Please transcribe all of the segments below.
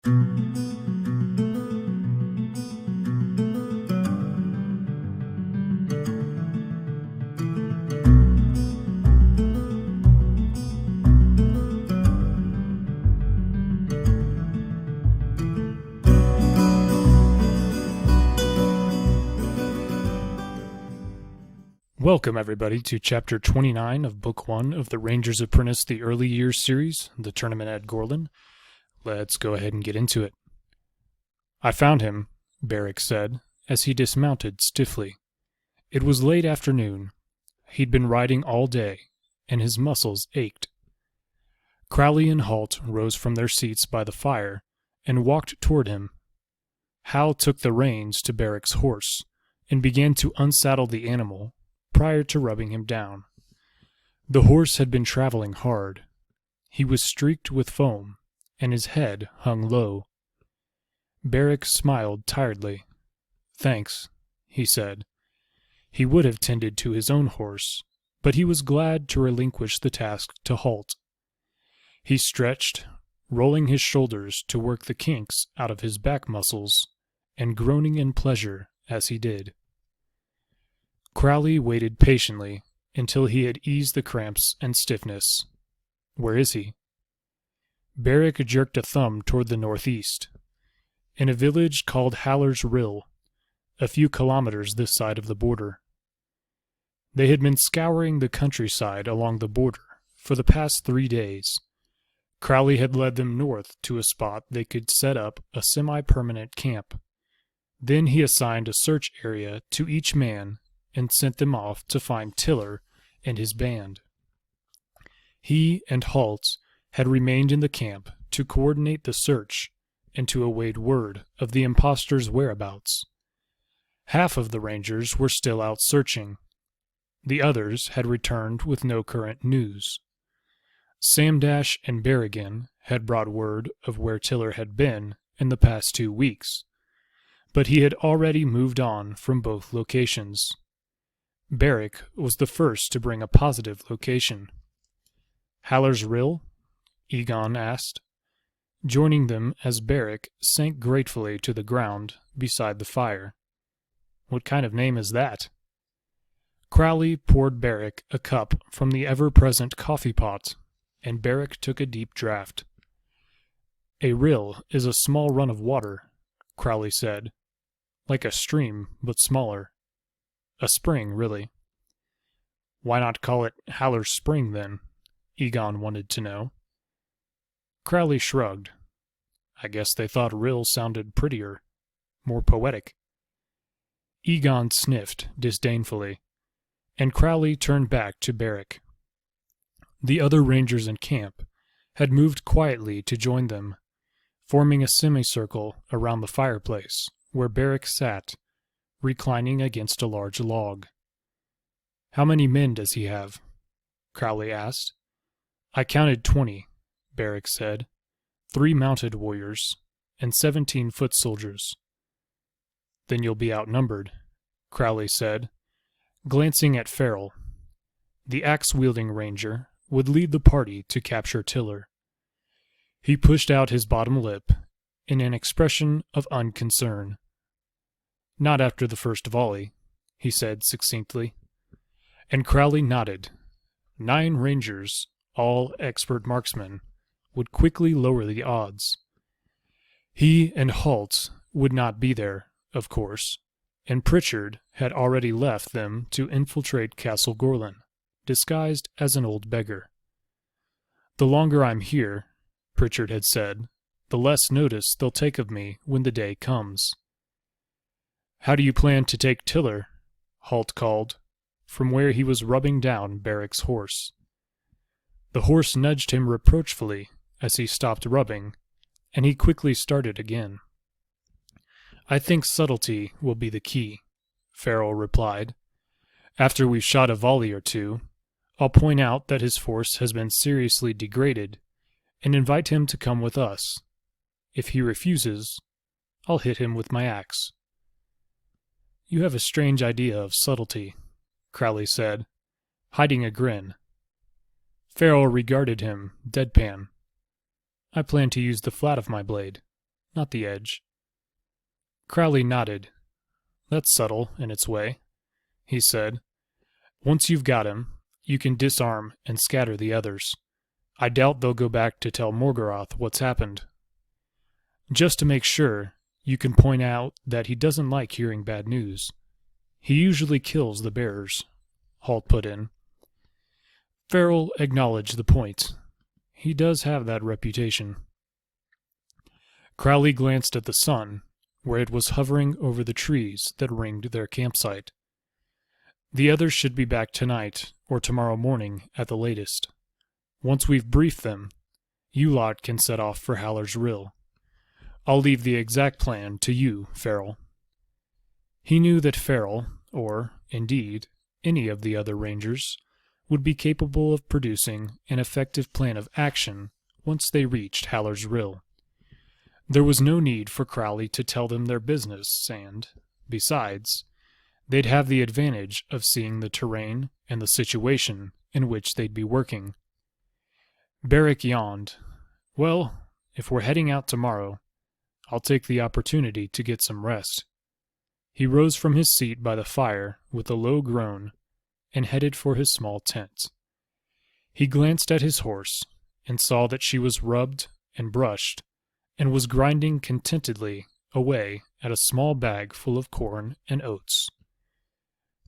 Welcome, everybody, to Chapter 29 of Book 1 of the Ranger's Apprentice The Early Years series, The Tournament at Gorlan. Let's go ahead and get into it. "I found him," Barrick said, as he dismounted stiffly. It was late afternoon. He'd been riding all day, and his muscles ached. Crowley and Halt rose from their seats by the fire and walked toward him. Hal took the reins to Barrick's horse and began to unsaddle the animal prior to rubbing him down. The horse had been traveling hard. He was streaked with foam, and his head hung low. Barrick smiled tiredly. "Thanks," he said. He would have tended to his own horse, but he was glad to relinquish the task to Halt. He stretched, rolling his shoulders to work the kinks out of his back muscles, and groaning in pleasure as he did. Crowley waited patiently until he had eased the cramps and stiffness. "Where is he?" Barrick jerked a thumb toward the northeast. "In a village called Haller's Rill, a few kilometers this side of the border." They had been scouring the countryside along the border for the past 3 days. Crowley had led them north to a spot they could set up a semi-permanent camp. Then he assigned a search area to each man and sent them off to find Tiller and his band. He and Halt had remained in the camp to coordinate the search and to await word of the impostors' whereabouts. Half of the rangers were still out searching. The others had returned with no current news. Sam Dash and Berrigan had brought word of where Tiller had been in the past 2 weeks, but he had already moved on from both locations. Barrick was the first to bring a positive location. "Haller's Rill?" Egon asked, joining them as Barrick sank gratefully to the ground beside the fire. "What kind of name is that?" Crowley poured Barrick a cup from the ever-present coffee pot, and Barrick took a deep draught. "A rill is a small run of water," Crowley said. "Like a stream, but smaller. A spring, really." "Why not call it Haller's Spring, then?" Egon wanted to know. Crowley shrugged. "I guess they thought rill sounded prettier, more poetic." Egon sniffed disdainfully, and Crowley turned back to Barrick. The other rangers in camp had moved quietly to join them, forming a semicircle around the fireplace where Barrick sat, reclining against a large log. "How many men does he have?" Crowley asked. "I counted 20, Barrick said. 3 mounted warriors, and 17 foot soldiers." "Then you'll be outnumbered," Crowley said, glancing at Farrell. The axe-wielding ranger would lead the party to capture Tiller. He pushed out his bottom lip in an expression of unconcern. "Not after the first volley," he said succinctly. And Crowley nodded. 9 rangers, all expert marksmen, would quickly lower the odds. He and Halt would not be there, of course, and Pritchard had already left them to infiltrate Castle Gorlan, disguised as an old beggar. "The longer I'm here," Pritchard had said, "the less notice they'll take of me when the day comes." "How do you plan to take Tiller?" Halt called, from where he was rubbing down Barrick's horse. The horse nudged him reproachfully as he stopped rubbing, and he quickly started again. "I think subtlety will be the key," Farrell replied. "After we've shot a volley or two, I'll point out that his force has been seriously degraded, and invite him to come with us. If he refuses, I'll hit him with my axe." "You have a strange idea of subtlety," Crowley said, hiding a grin. Farrell regarded him, deadpan. "I plan to use the flat of my blade," not the edge. Crowley nodded. That's subtle in its way, he said. Once you've got him, you can disarm and scatter the others. I doubt they'll go back to tell Morgarath what's happened. Just to make sure, you can point out that he doesn't like hearing bad news. He usually kills the bearers, Halt put in. Farrell acknowledged the point. He does have that reputation. Crowley glanced at the sun, where it was hovering over the trees that ringed their campsite. The others should be back tonight or tomorrow morning at the latest. Once we've briefed them, you lot can set off for Haller's Rill. I'll leave the exact plan to you, Farrell. He knew that Farrell, or, indeed, any of the other rangers, would be capable of producing an effective plan of action once they reached Haller's Rill. There was no need for Crowley to tell them their business, and, besides, they'd have the advantage of seeing the terrain and the situation in which they'd be working. Barrick yawned. Well, if we're heading out tomorrow, I'll take the opportunity to get some rest. He rose from his seat by the fire with a low groan and headed for his small tent. He glanced at his horse and saw that she was rubbed and brushed and was grinding contentedly away at a small bag full of corn and oats.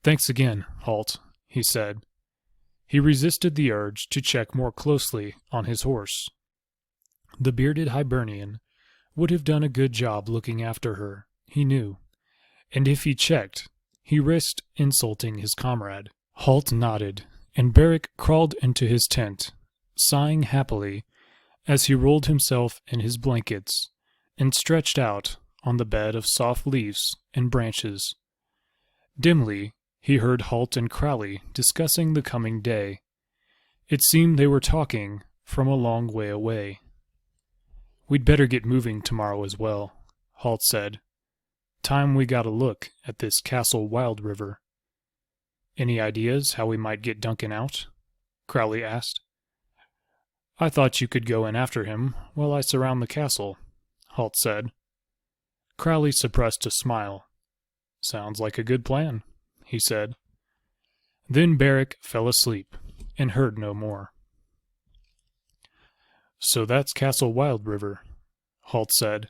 Thanks again, Halt, he said. He resisted the urge to check more closely on his horse. The bearded Hibernian would have done a good job looking after her, he knew, and if he checked, he risked insulting his comrade. Halt nodded, and Barrick crawled into his tent, sighing happily as he rolled himself in his blankets and stretched out on the bed of soft leaves and branches. Dimly, he heard Halt and Crowley discussing the coming day. It seemed they were talking from a long way away. We'd better get moving tomorrow as well, Halt said. Time we got a look at this Castle Wild River. Any ideas how we might get Duncan out? Crowley asked. I thought you could go in after him while I surround the castle, Halt said. Crowley suppressed a smile. Sounds like a good plan, he said. Then Barrick fell asleep and heard no more. So that's Castle Wild River, Halt said.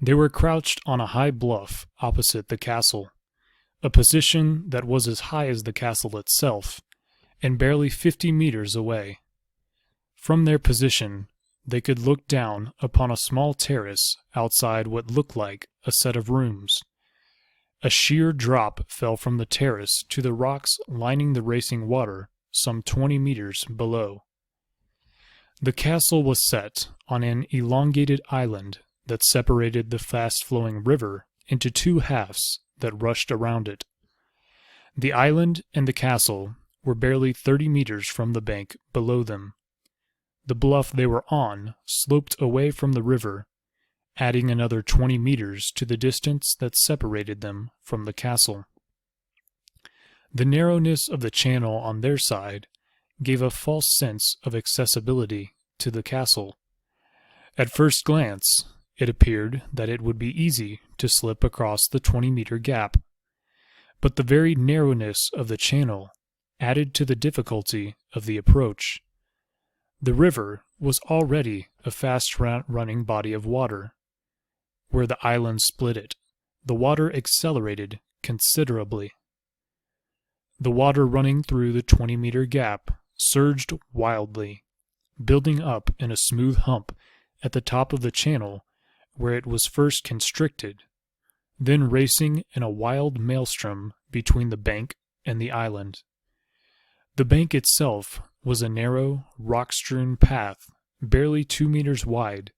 They were crouched on a high bluff opposite the castle, a position that was as high as the castle itself, and barely 50 meters away. From their position, they could look down upon a small terrace outside what looked like a set of rooms. A sheer drop fell from the terrace to the rocks lining the racing water some 20 meters below. The castle was set on an elongated island that separated the fast-flowing river into two halves that rushed around it. The island and the castle were barely 30 meters from the bank below them. The bluff they were on sloped away from the river, adding another 20 meters to the distance that separated them from the castle. The narrowness of the channel on their side gave a false sense of accessibility to the castle. At first glance, it appeared that it would be easy to slip across the 20-meter gap, but the very narrowness of the channel added to the difficulty of the approach. The river was already a fast-running body of water. Where the island split it, the water accelerated considerably. The water running through the 20-meter gap surged wildly, building up in a smooth hump at the top of the channel where it was first constricted, then racing in a wild maelstrom between the bank and the island. The bank itself was a narrow, rock-strewn path barely 2 meters wide,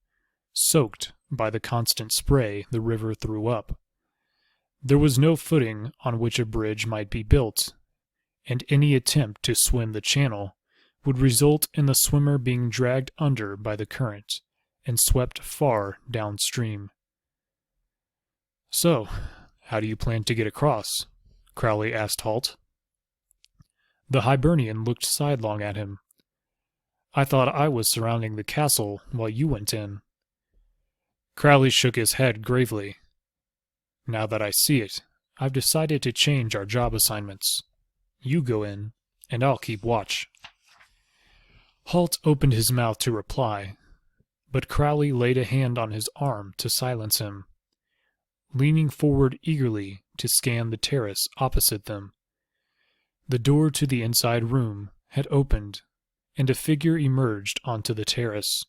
soaked by the constant spray the river threw up. There was no footing on which a bridge might be built, and any attempt to swim the channel would result in the swimmer being dragged under by the current and swept far downstream. So, how do you plan to get across? Crowley asked Halt. The Hibernian looked sidelong at him. I thought I was surrounding the castle while you went in. Crowley shook his head gravely. Now that I see it, I've decided to change our job assignments. You go in, and I'll keep watch. Halt opened his mouth to reply, but Crowley laid a hand on his arm to silence him. Leaning forward eagerly to scan the terrace opposite them, the door to the inside room had opened, and a figure emerged onto the terrace.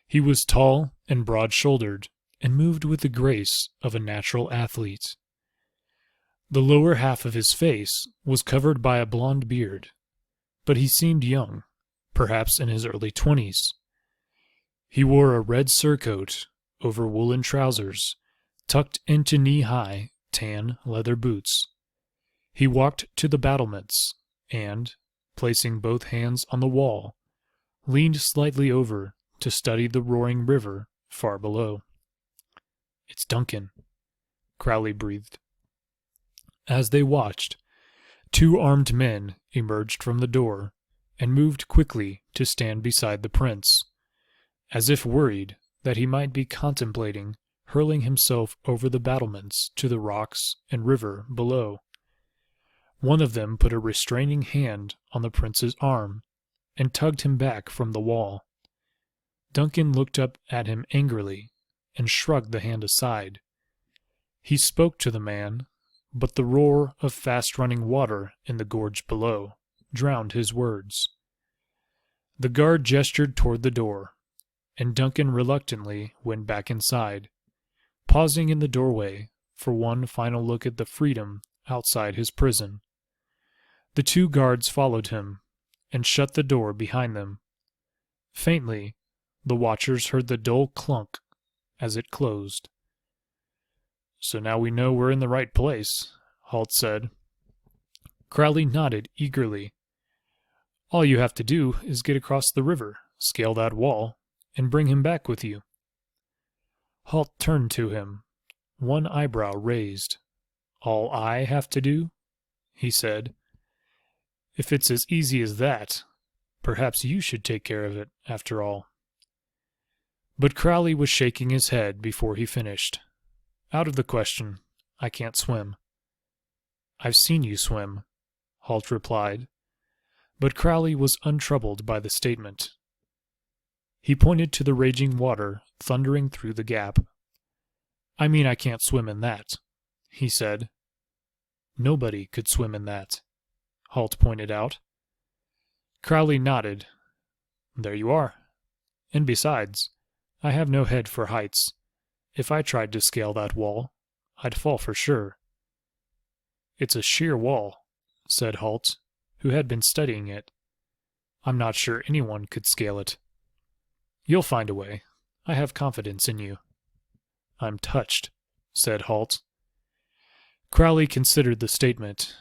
He was tall and broad-shouldered, and moved with the grace of a natural athlete. The lower half of his face was covered by a blond beard, but he seemed young, perhaps in his early 20s. He wore a red surcoat over woolen trousers, tucked into knee-high tan leather boots. He walked to the battlements and, placing both hands on the wall, leaned slightly over to study the roaring river far below. "It's Duncan," Crowley breathed. As they watched, 2 armed men emerged from the door and moved quickly to stand beside the prince, as if worried that he might be contemplating hurling himself over the battlements to the rocks and river below. One of them put a restraining hand on the prince's arm and tugged him back from the wall. Duncan looked up at him angrily and shrugged the hand aside. He spoke to the man, but the roar of fast-running water in the gorge below drowned his words. The guard gestured toward the door, and Duncan reluctantly went back inside, pausing in the doorway for one final look at the freedom outside his prison. The 2 guards followed him and shut the door behind them. Faintly, the watchers heard the dull clunk as it closed. "So now we know we're in the right place," Halt said. Crowley nodded eagerly. "All you have to do is get across the river, scale that wall, and bring him back with you." Halt turned to him, one eyebrow raised. "All I have to do?" he said. "If it's as easy as that, perhaps you should take care of it, after all." But Crowley was shaking his head before he finished. "Out of the question. I can't swim." "I've seen you swim," Halt replied, but Crowley was untroubled by the statement. He pointed to the raging water thundering through the gap. "I mean I can't swim in that," he said. "Nobody could swim in that," Halt pointed out. Crowley nodded. "There you are. And besides, I have no head for heights. If I tried to scale that wall, I'd fall for sure." "It's a sheer wall," said Halt, who had been studying it. "I'm not sure anyone could scale it." "You'll find a way. I have confidence in you." "I'm touched," said Halt. Crowley considered the statement.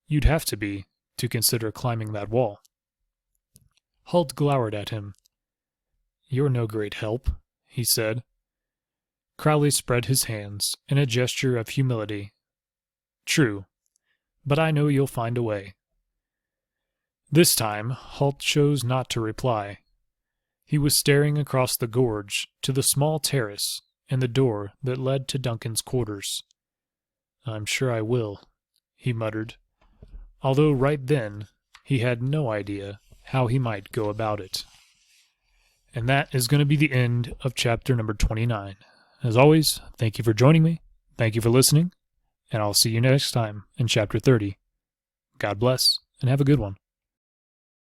"You'd have to be, to consider climbing that wall." Halt glowered at him. "You're no great help," he said. Crowley spread his hands in a gesture of humility. "True, but I know you'll find a way." This time, Halt chose not to reply. He was staring across the gorge to the small terrace and the door that led to Duncan's quarters. "I'm sure I will," he muttered, although right then he had no idea how he might go about it. And that is going to be the end of chapter number 29. As always, thank you for joining me, thank you for listening, and I'll see you next time in chapter 30. God bless, and have a good one.